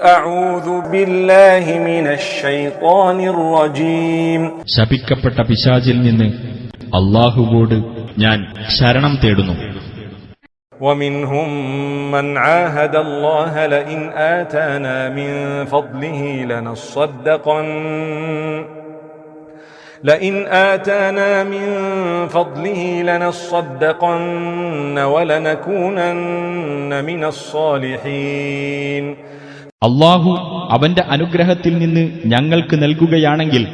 أعوذ بالله من الشيطان الرجيم ശപിക്കപ്പെട്ട പിശാചിൽ നിന്ന് അല്ലാഹുവോട് ഞാൻ ശരണം തേടുന്നു. ومنهم من عاهد الله لئن آتانا من فضله لنصدقن ولنكونن من الصالحين. അല്ലാഹു അവന്റെ അനുഗ്രഹത്തിൽ നിന്ന് ഞങ്ങൾക്ക് നൽകുകയാണെങ്കിൽ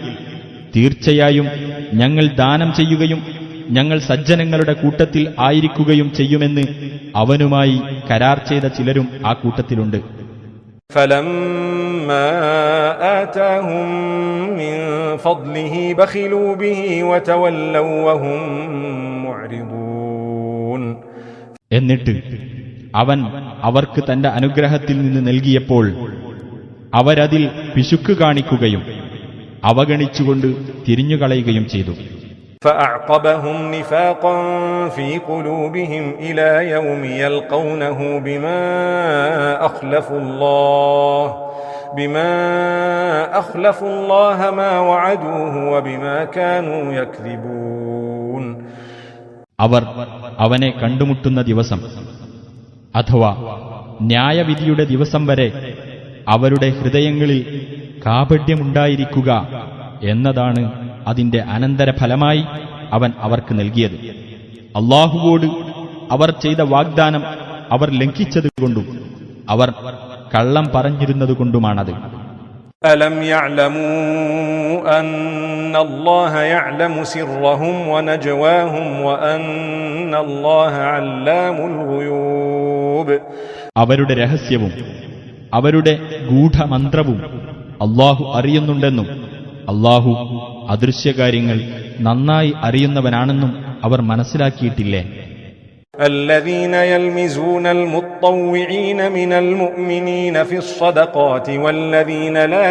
തീർച്ചയായും ഞങ്ങൾ ദാനം ചെയ്യുകയും ഞങ്ങൾ സജ്ജനങ്ങളുടെ കൂട്ടത്തിൽ ആയിരിക്കുകയും ചെയ്യുമെന്ന് അവനുമായി കരാർ ചെയ്ത ചിലരും ആ കൂട്ടത്തിലുണ്ട്. فَلَمَّا آتَاهُم مِّن فَضْلِهِ بَخِلُوا بِهِ وَتَوَلَّوْا وَهُم مُّعْرِضُونَ. എന്നിട്ട് അവൻ അവർക്ക് തന്റെ അനുഗ്രഹത്തിൽ നിന്ന് നൽകിയപ്പോൾ അവരതിൽ പിശുക്ക് കാണിക്കുകയും അവഗണിച്ചുകൊണ്ട് തിരിഞ്ഞുകളയുകയും ചെയ്തു. فَأَعْقَبَهُمْ نِفَاقًا فِي قُلُوبِهِمْ إِلَى يَوْمِ يَلْقَوْنَهُ بِمَا أَخْلَفُوا اللَّهَ مَا وَعَدُوهُ وَبِمَا كَانُوا يَكْذِبُونَ. അവർ അവനെ കണ്ടുമുട്ടുന്ന ദിവസം അഥവാ ന്യായവിധിയുടെ ദിവസം വരെ അവരുടെ ഹൃദയങ്ങളിൽ കാപഢ്യമുണ്ടായിരിക്കുക എന്നതാണ് അതിന്റെ അനന്തരഫലമായി അവൻ അവർക്ക് നൽകിയത്. അല്ലാഹുവോട് അവർ ചെയ്ത വാഗ്ദാനം അവർ ലംഘിച്ചതുകൊണ്ടും അവർ കള്ളം പറഞ്ഞിരുന്നതുകൊണ്ടുമാണത്. أَلَمْ يَعْلَمُوا أَنَّ اللَّهَ يَعْلَمُ سِرَّهُمْ وَنَجْوَاهُمْ وَأَنَّ اللَّهَ عَلَّامُ الْغُيُوبِ. അവരുടെ രഹസ്യവും അവരുടെ ഗൂഢമന്ത്രവും അല്ലാഹു അറിയുന്നുണ്ടെന്നും അല്ലാഹു അദൃശ്യകാര്യങ്ങൾ നന്നായി അറിയുന്നവനാണെന്നും അവർ മനസ്സിലാക്കിയിട്ടില്ലേ? الذين يلمزون المطوعين من المؤمنين في الصدقات والذين لا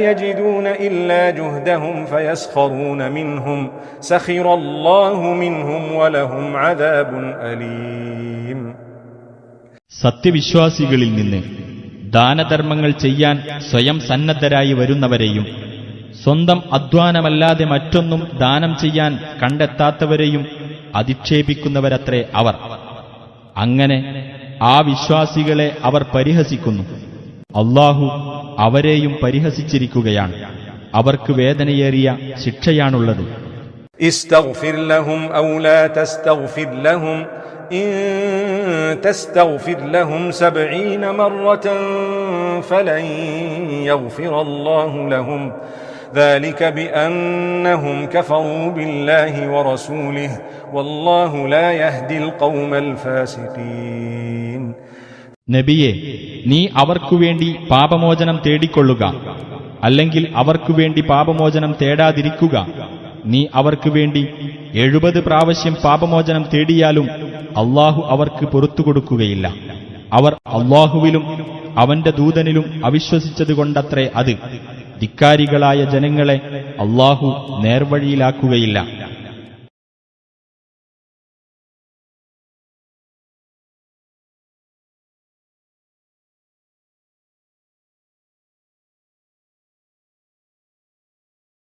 يجدون إلا جهدهم فيسخرون منهم سخر الله منهم ولهم عذاب أليم. സത്യവിശ്വാസികളിൽ നിന്ന് ദാനധർമ്മങ്ങൾ ചെയ്യാൻ സ്വയം സന്നദ്ധരായി വരുന്നവരെയും സ്വന്തം അധ്വാനമല്ലാതെ മറ്റൊന്നും ദാനം ചെയ്യാൻ കണ്ടെത്താത്തവരെയും അധിക്ഷേപിക്കുന്നവരത്രേ അവർ. അങ്ങനെ ആ വിശ്വാസികളെ അവർ പരിഹസിക്കുന്നു. അല്ലാഹു അവരെയും പരിഹസിച്ചിരിക്കുകയാണ്. അവർക്ക് വേദനയേറിയ ശിക്ഷയാണുള്ളത്. ഇസ്തഗ്ഫിർ ലഹും ഔ ലാ തസ്തഗ്ഫിർ ലഹും ഇൻ തസ്തഗ്ഫിർ ലഹും 70 മറത്തൻ ഫലൻ യഗ്ഫിറല്ലാഹു ലഹും ذلك بأنهم كفروا بالله ورسوله والله لا يهدي القوم الفاسقين. നബിയെ, നീ അവർക്കുവേണ്ടി പാപമോചനം തേടിക്കൊള്ളുക, അല്ലെങ്കിൽ അവർക്കുവേണ്ടി പാപമോചനം തേടാതിരിക്കുക. നീ അവർക്കുവേണ്ടി 70 പ്രാവശ്യം പാപമോചനം തേടിയാലും അല്ലാഹു അവർക്ക് പുറത്തുകൊടുക്കുകയില്ല. അവർ അല്ലാഹുവിലും അവന്റെ ദൂതനിലും അവിശ്വസിച്ചതുകൊണ്ടത്രേ അത്. ധിക്കാരികളായ ജനങ്ങളെ അല്ലാഹു നേർവഴിയിലാക്കുകയില്ല.